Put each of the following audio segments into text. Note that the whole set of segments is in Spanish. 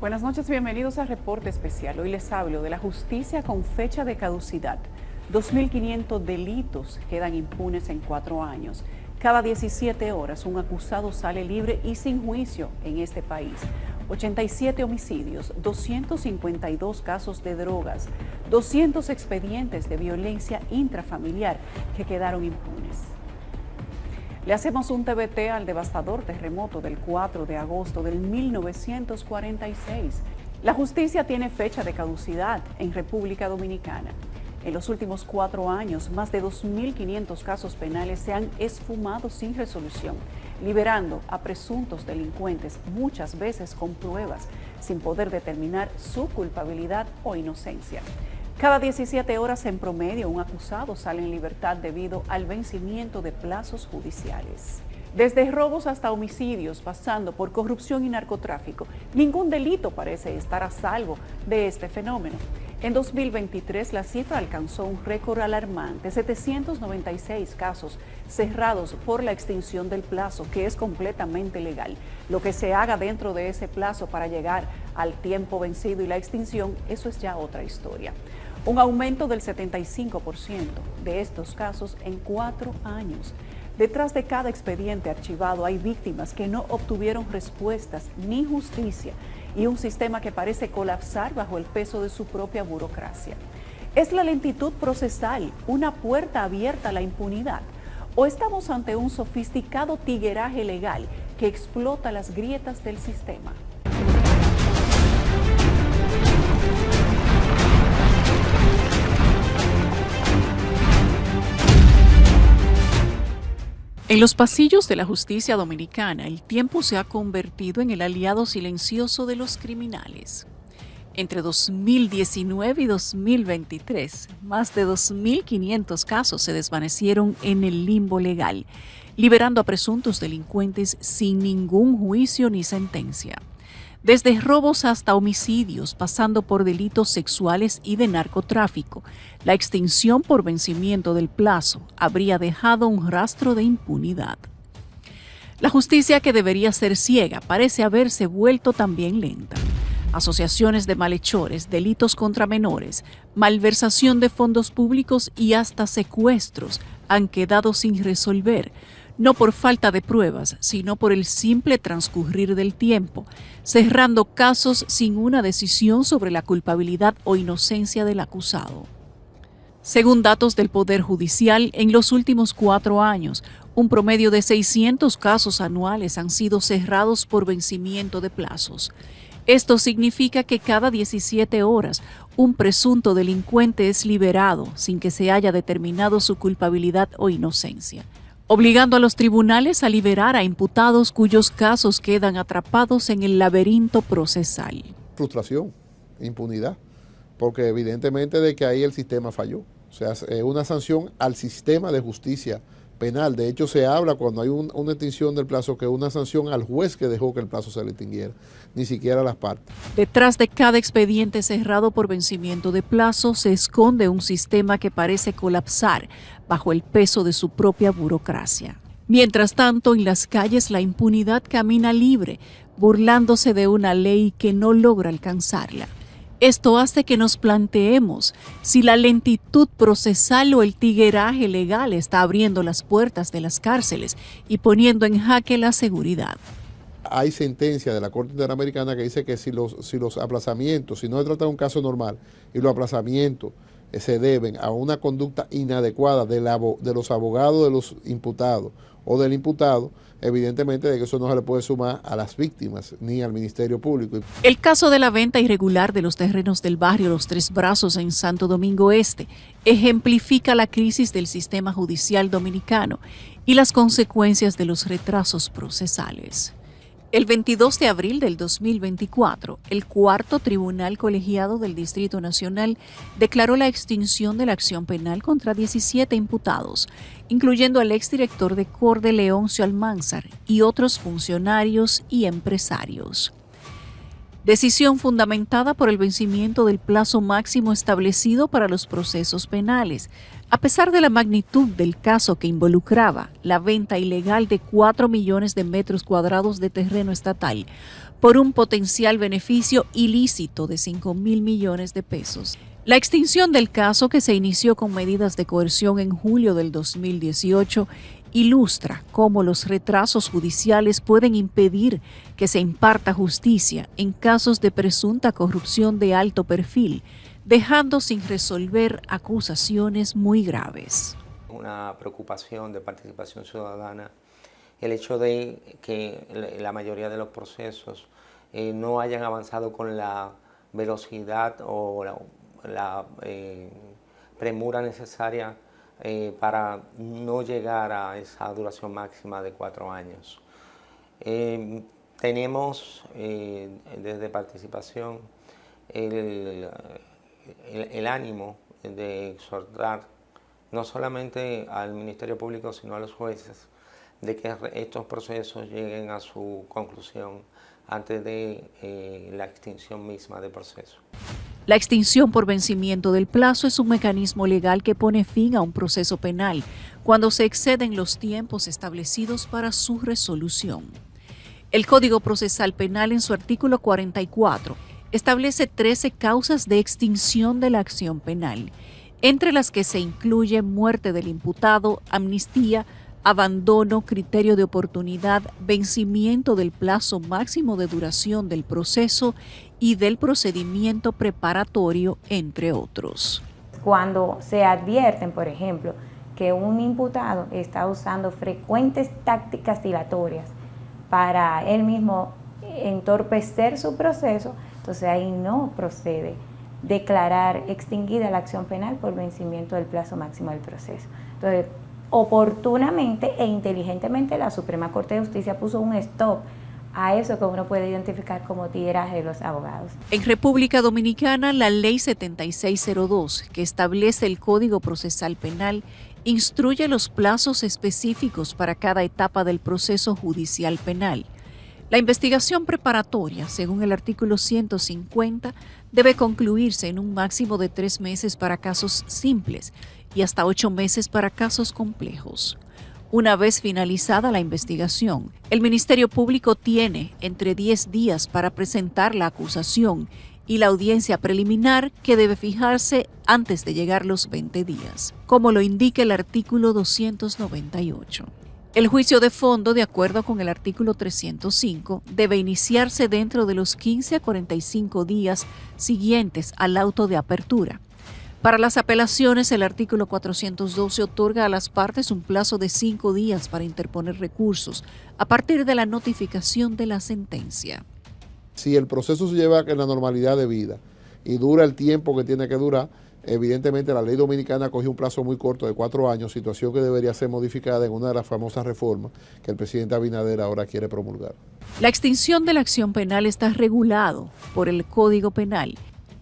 Buenas noches, bienvenidos a Reporte Especial. Hoy les hablo de la justicia con fecha de caducidad. 2.500 delitos quedan impunes en 4 años. Cada 17 horas un acusado sale libre y sin juicio en este país. 87 homicidios, 252 casos de drogas, 200 expedientes de violencia intrafamiliar que quedaron impunes. Le hacemos un TBT al devastador terremoto del 4 de agosto del 1946. La justicia tiene fecha de caducidad en República Dominicana. En los últimos 4 años, más de 2.500 casos penales se han esfumado sin resolución, liberando a presuntos delincuentes, muchas veces con pruebas, sin poder determinar su culpabilidad o inocencia. Cada 17 horas en promedio un acusado sale en libertad debido al vencimiento de plazos judiciales. Desde robos hasta homicidios, pasando por corrupción y narcotráfico, ningún delito parece estar a salvo de este fenómeno. En 2023 la cifra alcanzó un récord alarmante, 796 casos cerrados por la extinción del plazo, que es completamente legal. Lo que se haga dentro de ese plazo para llegar al tiempo vencido y la extinción, eso es ya otra historia. Un aumento del 75% de estos casos en 4 años. Detrás de cada expediente archivado hay víctimas que no obtuvieron respuestas ni justicia y un sistema que parece colapsar bajo el peso de su propia burocracia. ¿Es la lentitud procesal una puerta abierta a la impunidad? ¿O estamos ante un sofisticado tigueraje legal que explota las grietas del sistema? En los pasillos de la justicia dominicana, el tiempo se ha convertido en el aliado silencioso de los criminales. Entre 2019 y 2023, más de 2.500 casos se desvanecieron en el limbo legal, liberando a presuntos delincuentes sin ningún juicio ni sentencia. Desde robos hasta homicidios, pasando por delitos sexuales y de narcotráfico, la extinción por vencimiento del plazo habría dejado un rastro de impunidad. La justicia, que debería ser ciega, parece haberse vuelto también lenta. Asociaciones de malhechores, delitos contra menores, malversación de fondos públicos y hasta secuestros han quedado sin resolver, no por falta de pruebas, sino por el simple transcurrir del tiempo, cerrando casos sin una decisión sobre la culpabilidad o inocencia del acusado. Según datos del Poder Judicial, en los últimos 4 años, un promedio de 600 casos anuales han sido cerrados por vencimiento de plazos. Esto significa que cada 17 horas un presunto delincuente es liberado sin que se haya determinado su culpabilidad o inocencia, obligando a los tribunales a liberar a imputados cuyos casos quedan atrapados en el laberinto procesal. Frustración, impunidad, porque evidentemente de que ahí el sistema falló. O sea, es una sanción al sistema de justicia penal. De hecho, se habla cuando hay una extinción del plazo que es una sanción al juez que dejó que el plazo se le extinguiera, ni siquiera a las partes. Detrás de cada expediente cerrado por vencimiento de plazo se esconde un sistema que parece colapsar bajo el peso de su propia burocracia. Mientras tanto, en las calles la impunidad camina libre, burlándose de una ley que no logra alcanzarla. Esto hace que nos planteemos si la lentitud procesal o el tigueraje legal está abriendo las puertas de las cárceles y poniendo en jaque la seguridad. Hay sentencia de la Corte Interamericana que dice que si los aplazamientos, si no se trata de un caso normal y los aplazamientos se deben a una conducta inadecuada de los abogados de los imputados o del imputado, evidentemente de que eso no se le puede sumar a las víctimas ni al Ministerio Público. El caso de la venta irregular de los terrenos del barrio Los Tres Brazos en Santo Domingo Este ejemplifica la crisis del sistema judicial dominicano y las consecuencias de los retrasos procesales. El 22 de abril del 2024, el cuarto Tribunal Colegiado del Distrito Nacional declaró la extinción de la acción penal contra 17 imputados, incluyendo al exdirector de Corde Leoncio Almanzar y otros funcionarios y empresarios. decisión fundamentada por el vencimiento del plazo máximo establecido para los procesos penales. A pesar de la magnitud del caso que involucraba la venta ilegal de 4 millones de metros cuadrados de terreno estatal por un potencial beneficio ilícito de 5.000 millones de pesos. La extinción del caso, que se inició con medidas de coerción en julio del 2018, ilustra cómo los retrasos judiciales pueden impedir que se imparta justicia en casos de presunta corrupción de alto perfil, dejando sin resolver acusaciones muy graves. Una preocupación de participación ciudadana, el hecho de que la mayoría de los procesos no hayan avanzado con la velocidad o la premura necesaria para no llegar a esa duración máxima de 4 años. Tenemos desde participación el ánimo de exhortar no solamente al Ministerio Público, sino a los jueces, de que estos procesos lleguen a su conclusión antes de la extinción misma del proceso. La extinción por vencimiento del plazo es un mecanismo legal que pone fin a un proceso penal cuando se exceden los tiempos establecidos para su resolución. El Código Procesal Penal, en su artículo 44, establece 13 causas de extinción de la acción penal, entre las que se incluye muerte del imputado, amnistía, abandono, criterio de oportunidad, vencimiento del plazo máximo de duración del proceso y del procedimiento preparatorio, entre otros. Cuando se advierten, por ejemplo, que un imputado está usando frecuentes tácticas dilatorias para él mismo entorpecer su proceso, entonces ahí no procede declarar extinguida la acción penal por vencimiento del plazo máximo del proceso. Entonces, oportunamente e inteligentemente la Suprema Corte de Justicia puso un stop a eso que uno puede identificar como tigueraje de los abogados. En República Dominicana, la Ley 7602, que establece el Código Procesal Penal, instruye los plazos específicos para cada etapa del proceso judicial penal. La investigación preparatoria, según el artículo 150, debe concluirse en un máximo de 3 meses para casos simples y hasta 8 meses para casos complejos. Una vez finalizada la investigación, el Ministerio Público tiene entre 10 días para presentar la acusación y la audiencia preliminar, que debe fijarse antes de llegar los 20 días, como lo indica el artículo 298. El juicio de fondo, de acuerdo con el artículo 305, debe iniciarse dentro de los 15 a 45 días siguientes al auto de apertura. Para las apelaciones, el artículo 412 otorga a las partes un plazo de 5 días para interponer recursos a partir de la notificación de la sentencia. Si el proceso se lleva en la normalidad de vida y dura el tiempo que tiene que durar, evidentemente la ley dominicana cogió un plazo muy corto de 4 años, situación que debería ser modificada en una de las famosas reformas que el presidente Abinader ahora quiere promulgar. La extinción de la acción penal está regulado por el Código Penal,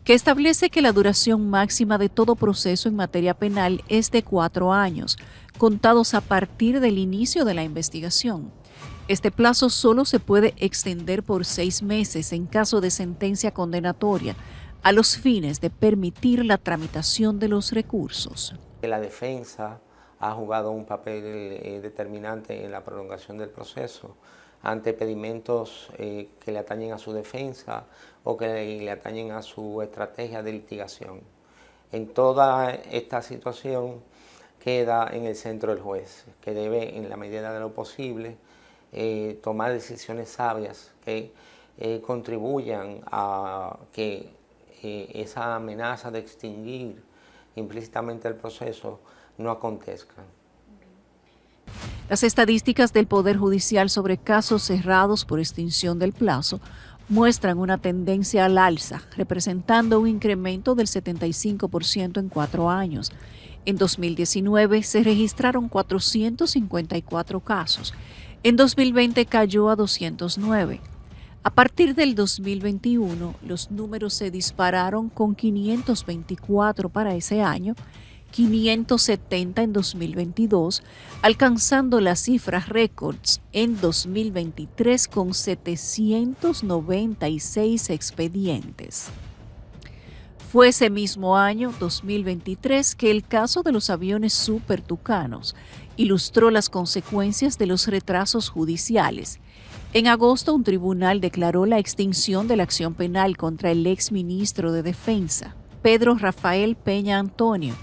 que establece que la duración máxima de todo proceso en materia penal es de 4 años, contados a partir del inicio de la investigación. Este plazo solo se puede extender por 6 meses en caso de sentencia condenatoria, a los fines de permitir la tramitación de los recursos. La defensa ha jugado un papel determinante en la prolongación del proceso ante pedimentos que le atañen a su defensa o que le atañen a su estrategia de litigación. En toda esta situación queda en el centro el juez, que debe, en la medida de lo posible, tomar decisiones sabias que contribuyan a que esa amenaza de extinguir implícitamente el proceso no acontezca. Las estadísticas del Poder Judicial sobre casos cerrados por extinción del plazo muestran una tendencia al alza, representando un incremento del 75% en 4 años. En 2019 se registraron 454 casos. En 2020 cayó a 209. A partir del 2021, los números se dispararon con 524 para ese año 570 en 2022, alcanzando las cifras récords en 2023 con 796 expedientes. Fue ese mismo año, 2023, que el caso de los aviones Super Tucanos ilustró las consecuencias de los retrasos judiciales. En agosto, un tribunal declaró la extinción de la acción penal contra el exministro de Defensa, Pedro Rafael Peña Antonio,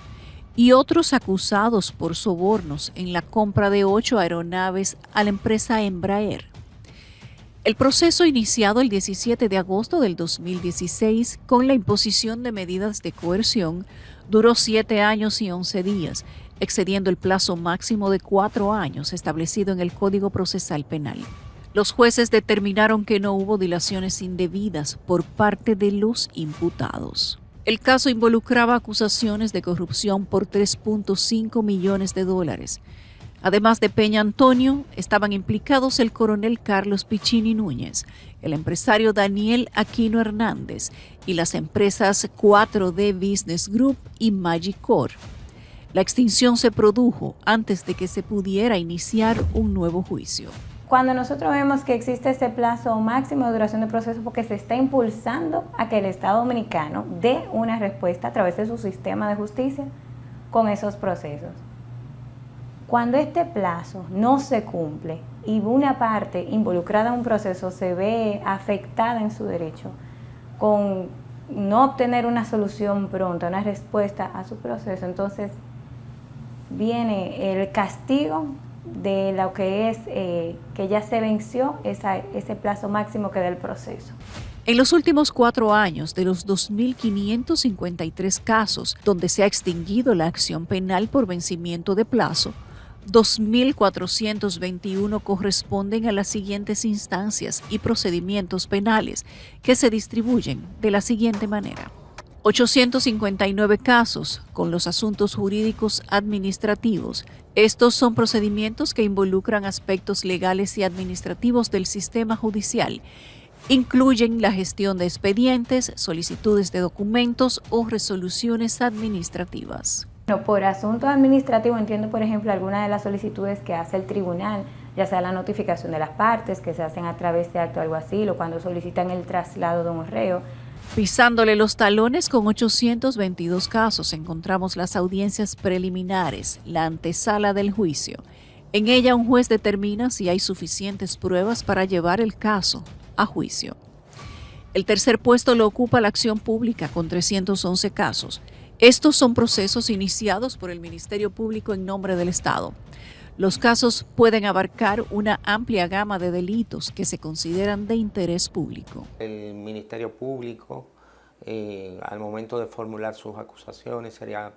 y otros acusados por sobornos en la compra de 8 aeronaves a la empresa Embraer. El proceso iniciado el 17 de agosto del 2016 con la imposición de medidas de coerción duró 7 años y 11 días, excediendo el plazo máximo de 4 años establecido en el Código Procesal Penal. Los jueces determinaron que no hubo dilaciones indebidas por parte de los imputados. El caso involucraba acusaciones de corrupción por $3.5 millones. Además de Peña Antonio, estaban implicados el coronel Carlos Piccini Núñez, el empresario Daniel Aquino Hernández y las empresas 4D Business Group y Magicor. La extinción se produjo antes de que se pudiera iniciar un nuevo juicio. Cuando nosotros vemos que existe ese plazo máximo de duración de proceso porque se está impulsando a que el Estado Dominicano dé una respuesta a través de su sistema de justicia con esos procesos. Cuando este plazo no se cumple y una parte involucrada en un proceso se ve afectada en su derecho con no obtener una solución pronta, una respuesta a su proceso, entonces viene el castigo de lo que es que ya se venció ese plazo máximo que da el proceso. En los últimos 4 años, de los 2.553 casos donde se ha extinguido la acción penal por vencimiento de plazo, 2.421 corresponden a las siguientes instancias y procedimientos penales que se distribuyen de la siguiente manera. 859 casos con los asuntos jurídicos administrativos. Estos son procedimientos que involucran aspectos legales y administrativos del sistema judicial. Incluyen la gestión de expedientes, solicitudes de documentos o resoluciones administrativas. No, por asunto administrativo entiendo, por ejemplo, algunas de las solicitudes que hace el tribunal, ya sea la notificación de las partes que se hacen a través de acto alguacil o cuando solicitan el traslado de un reo. Pisándole los talones con 822 casos encontramos las audiencias preliminares, la antesala del juicio. En ella un juez determina si hay suficientes pruebas para llevar el caso a juicio. El tercer puesto lo ocupa la acción pública con 311 casos. Estos son procesos iniciados por el Ministerio Público en nombre del Estado. Los casos pueden abarcar una amplia gama de delitos que se consideran de interés público. El Ministerio Público, al momento de formular sus acusaciones, sería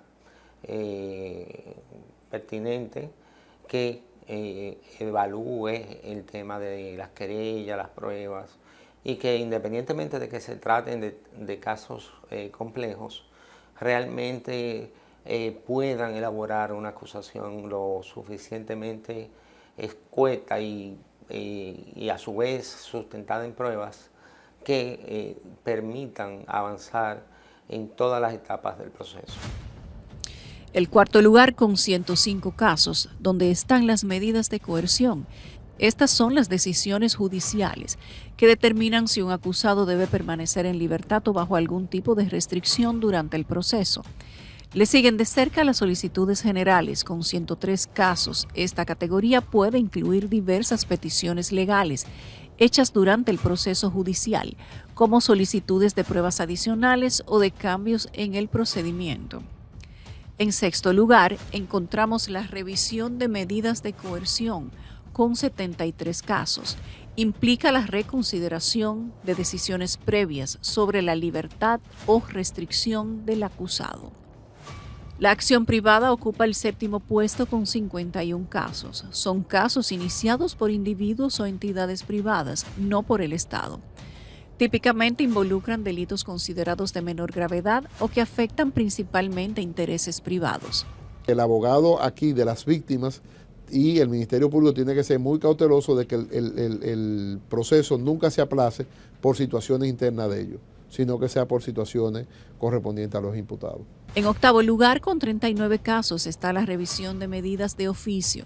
pertinente que evalúe el tema de las querellas, las pruebas, y que independientemente de que se traten de casos complejos, realmente puedan elaborar una acusación lo suficientemente escueta y a su vez sustentada en pruebas que permitan avanzar en todas las etapas del proceso. El cuarto lugar con 105 casos, donde están las medidas de coerción. Estas son las decisiones judiciales que determinan si un acusado debe permanecer en libertad o bajo algún tipo de restricción durante el proceso. Le siguen de cerca las solicitudes generales con 103 casos. Esta categoría puede incluir diversas peticiones legales hechas durante el proceso judicial, como solicitudes de pruebas adicionales o de cambios en el procedimiento. En sexto lugar, encontramos la revisión de medidas de coerción, con 73 casos. Implica la reconsideración de decisiones previas sobre la libertad o restricción del acusado. La acción privada ocupa el séptimo puesto con 51 casos. Son casos iniciados por individuos o entidades privadas, no por el Estado. Típicamente involucran delitos considerados de menor gravedad o que afectan principalmente intereses privados. El abogado aquí de las víctimas y el Ministerio Público tiene que ser muy cauteloso de que el proceso nunca se aplace por situaciones internas de ellos. sino que sea por situaciones correspondientes a los imputados. En octavo lugar, con 39 casos, está la revisión de medidas de oficio.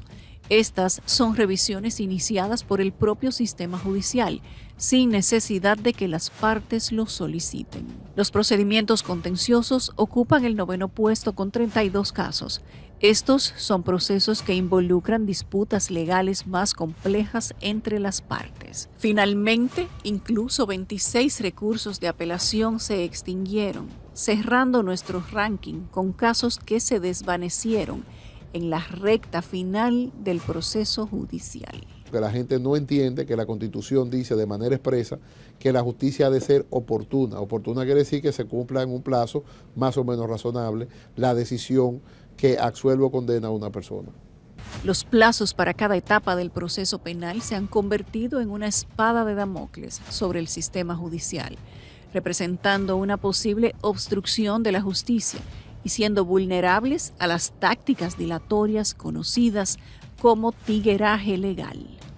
Estas son revisiones iniciadas por el propio sistema judicial, sin necesidad de que las partes lo soliciten. Los procedimientos contenciosos ocupan el noveno puesto con 32 casos. Estos son procesos que involucran disputas legales más complejas entre las partes. Finalmente, incluso 26 recursos de apelación se extinguieron, cerrando nuestro ranking con casos que se desvanecieron en la recta final del proceso judicial. Que la gente no entiende que la Constitución dice de manera expresa que la justicia ha de ser oportuna. Oportuna quiere decir que se cumpla en un plazo más o menos razonable la decisión que absuelve o condena a una persona. Los plazos para cada etapa del proceso penal se han convertido en una espada de Damocles sobre el sistema judicial, representando una posible obstrucción de la justicia y siendo vulnerables a las tácticas dilatorias conocidas como tigueraje legal.